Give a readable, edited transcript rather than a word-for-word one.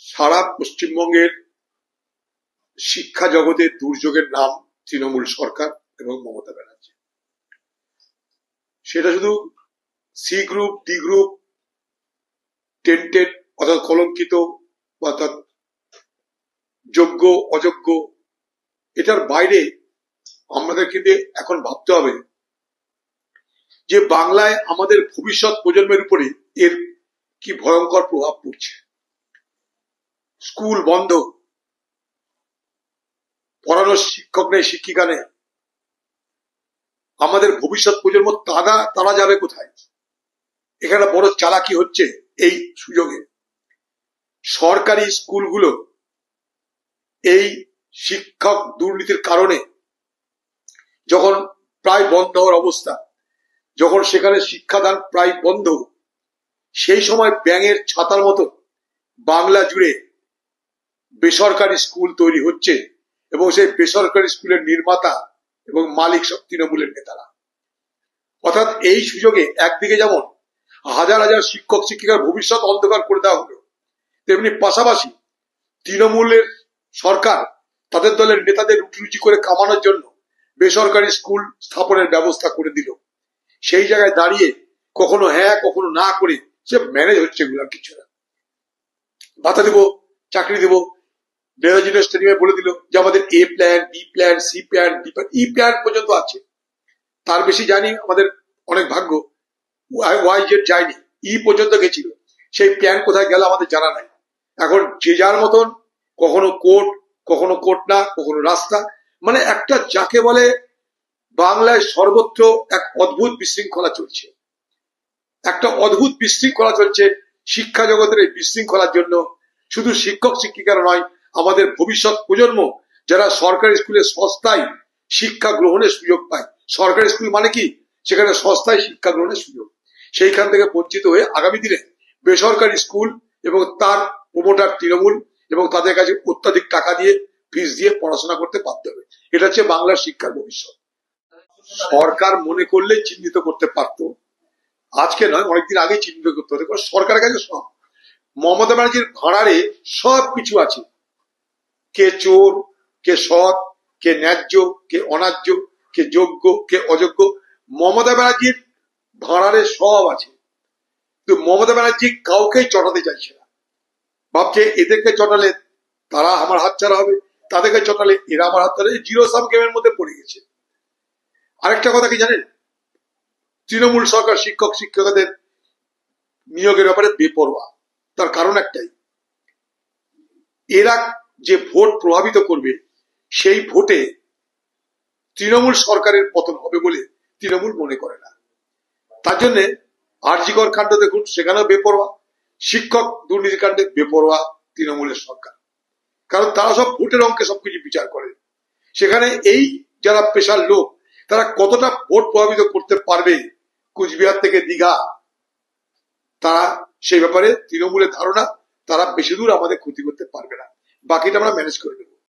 সারা পশ্চিমবঙ্গের শিক্ষা জগতের দুর্যোগের নাম তৃণমূল সরকার এবং মমতা ব্যানার্জি। সেটা শুধু C group, D group, tainted অর্থাৎ কলঙ্কিত অর্থাৎ যোগ্য অযোগ্য, এটার বাইরে আমাদের কিন্তু এখন ভাবতে হবে যে বাংলায় আমাদের ভবিষ্যৎ প্রজন্মের উপরে এর কি ভয়ঙ্কর প্রভাব পড়ছে। স্কুল বন্ধ, পড়ানোর শিক্ষক নেই, শিক্ষিকা নেই, আমাদের ভবিষ্যৎ প্রজন্ম তারা যাবে কোথায়? এখানে বড় চালাকি হচ্ছে এই সুযোগে। সরকারি স্কুলগুলো এই শিক্ষক দুর্নীতির কারণে যখন প্রায় বন্ধ হওয়ার অবস্থা, যখন সেখানে শিক্ষাদান প্রায় বন্ধ, সেই সময় ব্যাঙের ছাতার মতো বাংলা জুড়ে বেসরকারি স্কুল তৈরি হচ্ছে এবং সেই বেসরকারি স্কুলের নির্মাতা এবং মালিক সব তৃণমূলের নেতারা। অর্থাৎ এই সুযোগে একদিকে যেমন হাজার হাজার শিক্ষক শিক্ষিকার ভবিষ্যৎ অন্ধকার করে দেওয়া হলো, তেমনি পাশাপাশি তৃণমূলের সরকার তাদের দলের নেতাদের রুটি করে কামানোর জন্য বেসরকারি স্কুল স্থাপনের ব্যবস্থা করে দিল। সেই জায়গায় দাঁড়িয়ে কখনো হ্যাঁ কখনো না করে সে ম্যানেজ হচ্ছে এগুলো, কিছু না। ভাতা দেবো, চাকরি দেবো, নেতাজি স্টেডিয়ামে বলে দিল যে আমাদের A plan, B plan, C plan, D plan, E plan পর্যন্ত আছে। তার বেশি জানি আমাদের অনেক ভাগ্য, ওয়াই জেড যায়নি, ই পর্যন্ত গেছিল। সেই প্ল্যান কোথায় গেল আমাদের জানা নাই। এখন যে যার মতন, কখনো কোর্ট না, কখনো রাস্তা, মানে একটা যাকে বলে বাংলায় সর্বত্র এক অদ্ভুত বিশৃঙ্খলা চলছে, একটা অদ্ভুত বিশৃঙ্খলা চলছে। শিক্ষা জগতের এই বিশৃঙ্খলার জন্য শুধু শিক্ষক শিক্ষিকারা নয়, আমাদের ভবিষ্যৎ প্রজন্ম যারা সরকারি স্কুলে সস্তায় শিক্ষা গ্রহণের সুযোগ পায়। সরকারি স্কুল মানে কি? সেখানে সস্তায় শিক্ষা গ্রহণের সুযোগ, সেইখান থেকে বঞ্চিত হয়ে আগামী দিনে বেসরকারি স্কুল এবং তার প্রমোটার তৃণমূল এবং তাদের কাছে অত্যাধিক টাকা দিয়ে ফিস দিয়ে পড়াশোনা করতে বাধ্য হবে। এটা হচ্ছে বাংলার শিক্ষার ভবিষ্যৎ। সরকার মনে করলে চিহ্নিত করতে পারতো, আজকে নয় অনেকদিন আগে চিহ্নিত করতে হতো। সরকারের কাছে সব, মমতা ব্যানার্জির ভাড়ারে সব কিছু আছে। কে চোর, কে সৎ, কে ন্যায্য, কে অন্যায্য, কে যোগ্য, কে অযোগ্য, মমতা ব্যানার্জির ভাড়ারে সব আছে। কিন্তু মমতা ব্যানার্জি কাউকেই চটাতে চাইছে না। ভাবছে এদেরকে চটালে তারা আমার হাতছাড়া হবে, তাদেরকে চটালে এরা আমার হাতছাড়া, জিরো সাম গেমের মধ্যে পড়ে গেছে। আরেকটা কথা কি জানেন? তৃণমূল সরকার শিক্ষক শিক্ষকদের নিয়োগের ব্যাপারে বেপরোয়া। তার কারণ একটাই, এরা যে ভোট প্রভাবিত করবে সেই ভোটে তৃণমূল সরকারের পতন হবে বলে তৃণমূল মনে করে না। তার জন্য আরজিকর কাণ্ড দেখুন, সেখানেও বেপরোয়া। শিক্ষক দুর্নীতি কাণ্ডে বেপরোয়া তৃণমূলের সরকার, কারণ তারা সব ভোটের অঙ্কে সবকিছু বিচার করে। সেখানে এই যারা পেশার লোক তারা কতটা ভোট প্রভাবিত করতে পারবে কুচবিহার থেকে দীঘা, তারা সেই ব্যাপারে তৃণমূলের ধারণা তারা বেশি দূর আমাদের ক্ষতি করতে পারবে না, বাকিটা আমরা ম্যানেজ করে দেবো।